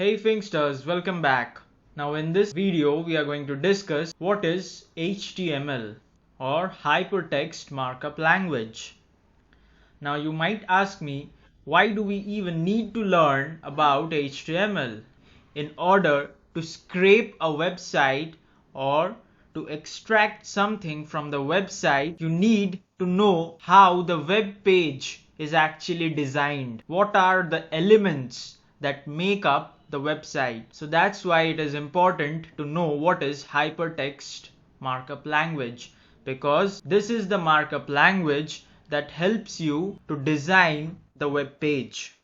Hey Finxters, welcome back. Now in this video we are going to discuss what is HTML or Hypertext Markup Language. Now you might ask me, why do we even need to learn about HTML? In order to scrape a website or to extract something from the website, you need to know how the web page is actually designed. What are the elements that make up the website? So that's why it is important to know what is hypertext markup language, because this is the markup language that helps you to design the web page.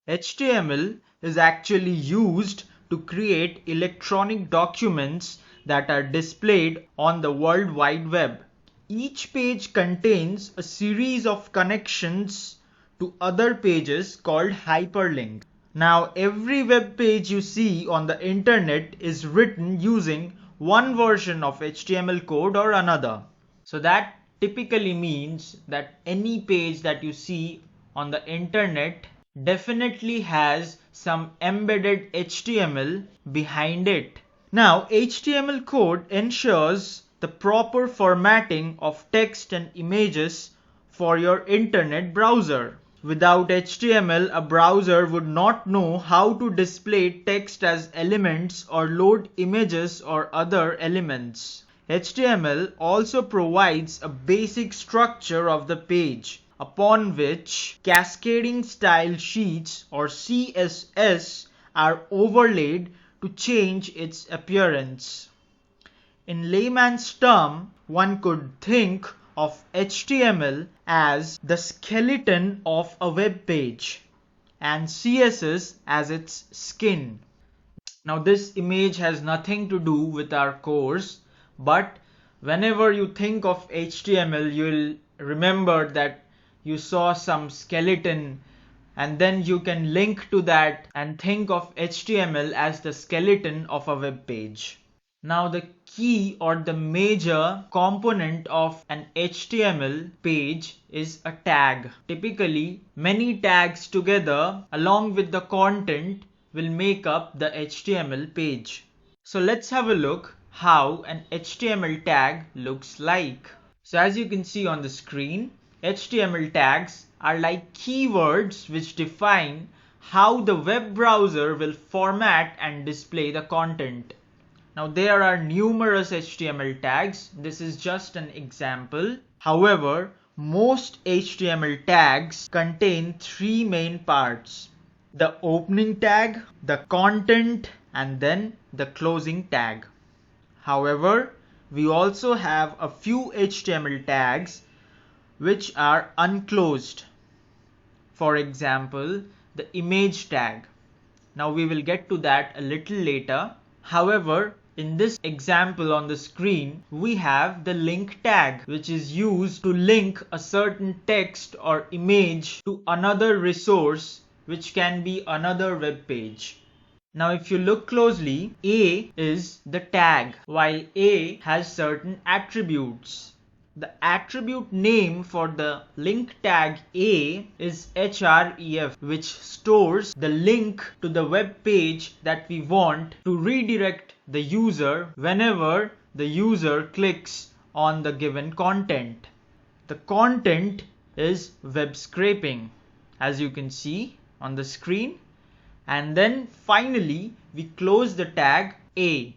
HTML is actually used to create electronic documents that are displayed on the World Wide Web. Each page contains a series of connections to other pages called hyperlinks. Now, every web page you see on the internet is written using one version of HTML code or another. So that typically means that any page that you see on the internet definitely has some embedded HTML behind it. Now, HTML code ensures the proper formatting of text and images for your internet browser. Without HTML, a browser would not know how to display text as elements or load images or other elements. HTML also provides a basic structure of the page, upon which cascading style sheets or CSS are overlaid to change its appearance. In layman's term, one could think of HTML as the skeleton of a web page and CSS as its skin. Now this image has nothing to do with our course, but whenever you think of HTML, you'll remember that you saw some skeleton, and then you can link to that and think of HTML as the skeleton of a web page. Now the key or the major component of an HTML page is a tag. Typically, many tags together along with the content will make up the HTML page. So let's have a look how an HTML tag looks like. So as you can see on the screen, HTML tags are like keywords which define how the web browser will format and display the content. Now there are numerous HTML tags. This is just an example. However, most HTML tags contain three main parts: the opening tag, the content, and then the closing tag. However, we also have a few HTML tags which are unclosed. For example, the image tag. Now we will get to that a little later. However, in this example on the screen, we have the link tag, which is used to link a certain text or image to another resource, which can be another web page. Now if you look closely, A is the tag, while A has certain attributes. The attribute name for the link tag A is href, which stores the link to the web page that we want to redirect the user whenever the user clicks on the given content. The content is web scraping, as you can see on the screen. And then finally, we close the tag A.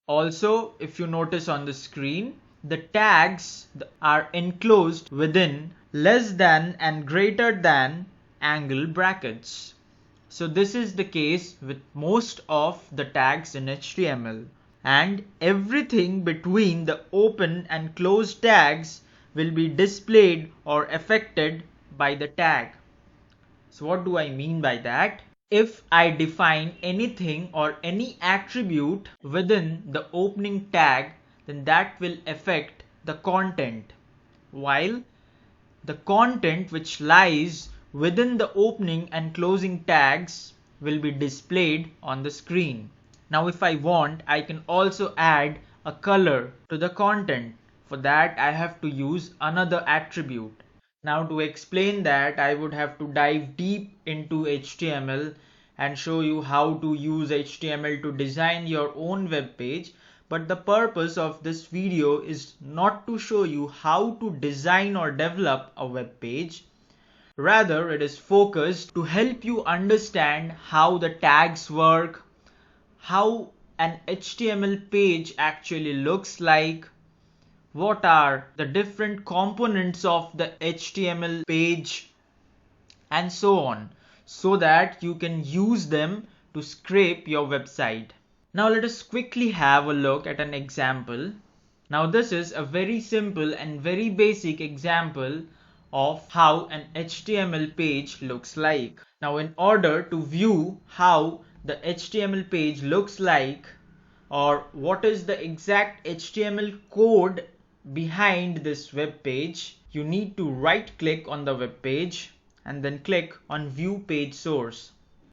Also, if you notice on the screen, the tags are enclosed within less than and greater than angle brackets. So this is the case with most of the tags in HTML. And everything between the open and closed tags will be displayed or affected by the tag. So what do I mean by that? If I define anything or any attribute within the opening tag, then that will affect the content, while the content which lies within the opening and closing tags will be displayed on the screen. Now if I want, I can also add a color to the content. For that, I have to use another attribute. Now to explain that, I would have to dive deep into HTML and show you how to use HTML to design your own web page. But the purpose of this video is not to show you how to design or develop a web page. Rather, it is focused to help you understand how the tags work, how an HTML page actually looks like, what are the different components of the HTML page, and so on, so that you can use them to scrape your website. Now let us quickly have a look at an example. Now this is a very simple and very basic example of how an HTML page looks like. Now in order to view how the HTML page looks like, or what is the exact HTML code behind this web page, you need to right click on the web page and then click on View Page Source.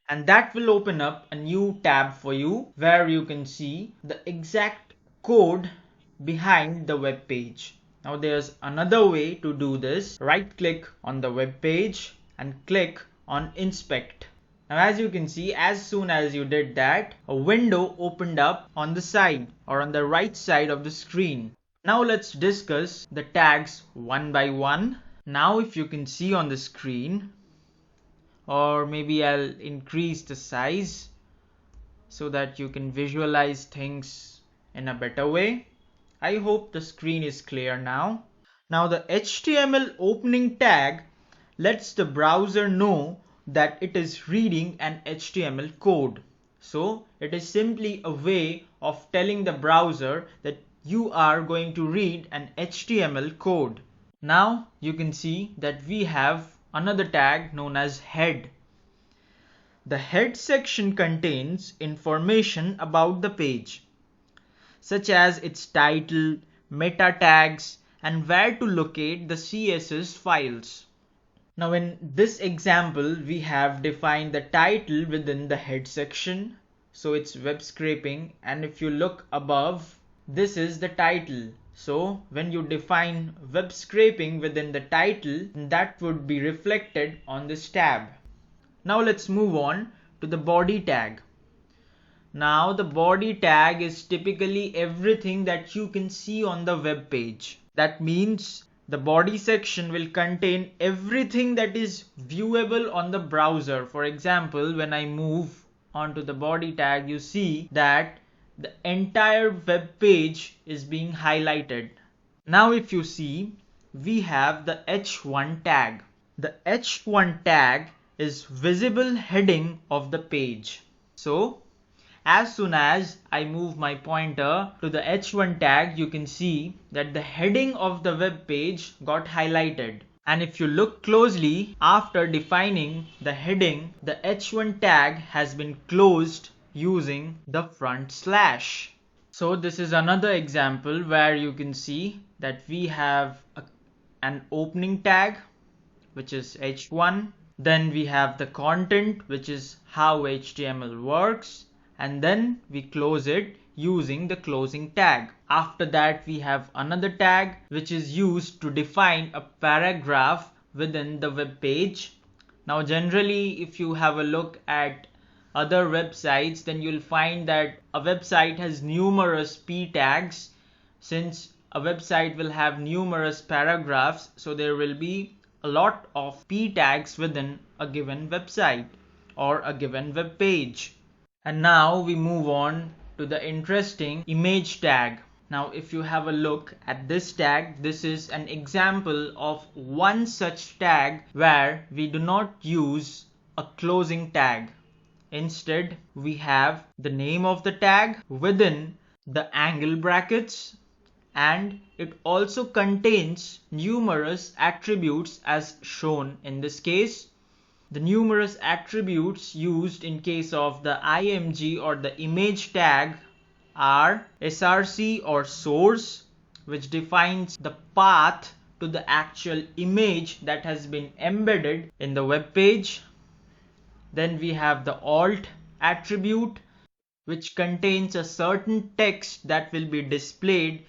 And that will open up a new tab for you where you can see the exact code behind the web page. Now there's another way to do this. Right click on the web page and click on Inspect. Now as you can see, as soon as you did that, a window opened up on the side or on the right side of the screen. Now let's discuss the tags one by one. Now if you can see on the screen, or maybe I'll increase the size so that you can visualize things in a better way. I hope the screen is clear now. Now the HTML opening tag lets the browser know that it is reading an HTML code. So it is simply a way of telling the browser that you are going to read an HTML code. Now you can see that we have another tag known as head. The head section contains information about the page, such as its title, meta tags, and where to locate the CSS files. Now in this example, we have defined the title within the head section. So it's web scraping, and if you look above, this is the title. So when you define web scraping within the title, that would be reflected on this tab. Now let's move on to the body tag. Now the body tag is typically everything that you can see on the web page. That means the body section will contain everything that is viewable on the browser. For example, when I move onto the body tag, you see that the entire web page is being highlighted. Now if you see, we have the H1 tag. The H1 tag is visible heading of the page. So as soon as I move my pointer to the H1 tag, you can see that the heading of the web page got highlighted. And if you look closely, after defining the heading, the H1 tag has been closed using the front slash. So this is another example where you can see that we have an opening tag, which is H1. Then we have the content, which is how HTML works. And then we close it using the closing tag. After that, we have another tag which is used to define a paragraph within the web page. Now generally, if you have a look at other websites, then you'll find that a website has numerous p tags. Since a website will have numerous paragraphs, so there will be a lot of p tags within a given website or a given web page. And now we move on to the interesting image tag. Now if you have a look at this tag, this is an example of one such tag where we do not use a closing tag. Instead, we have the name of the tag within the angle brackets, and it also contains numerous attributes as shown in this case. The numerous attributes used in case of the IMG or the image tag are src or source, which defines the path to the actual image that has been embedded in the web page. Then we have the alt attribute, which contains a certain text that will be displayed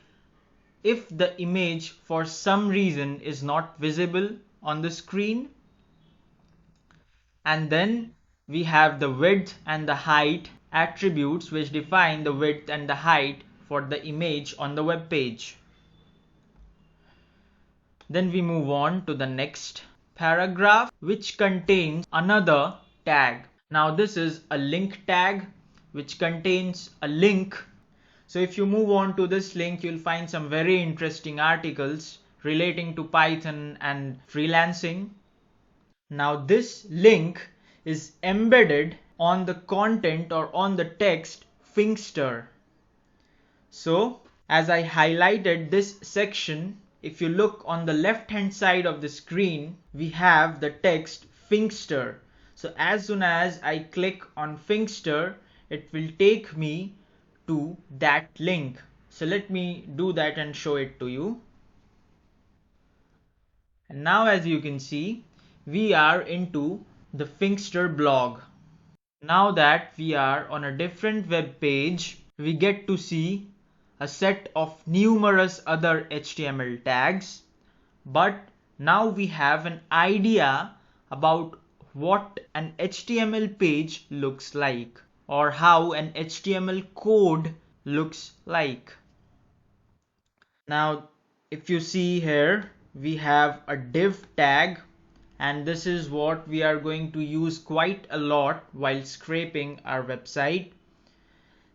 if the image for some reason is not visible on the screen. And then we have the width and the height attributes which define the width and the height for the image on the web page. Then we move on to the next paragraph, which contains another tag. Now this is a link tag which contains a link. So if you move on to this link, you'll find some very interesting articles relating to Python and freelancing. Now this link is embedded on the content or on the text Finxter. So as I highlighted this section, if you look on the left hand side of the screen, we have the text Finxter. So as soon as I click on Finxter, it will take me to that link. So let me do that and show it to you. And now as you can see, we are into the Finxter blog. Now that we are on a different web page, we get to see a set of numerous other HTML tags, but now we have an idea about what an HTML page looks like or how an HTML code looks like. Now if you see here, we have a div tag, and this is what we are going to use quite a lot while scraping our website.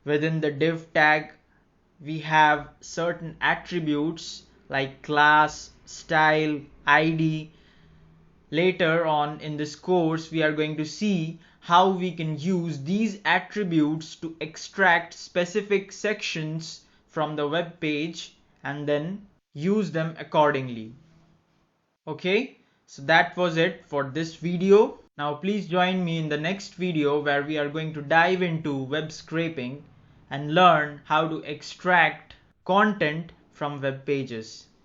Within the div tag, we have certain attributes like class, style, ID. Later on in this course, we are going to see how we can use these attributes to extract specific sections from the web page and then use them accordingly. Okay, so that was it for this video. Now please join me in the next video where we are going to dive into web scraping and learn how to extract content from web pages.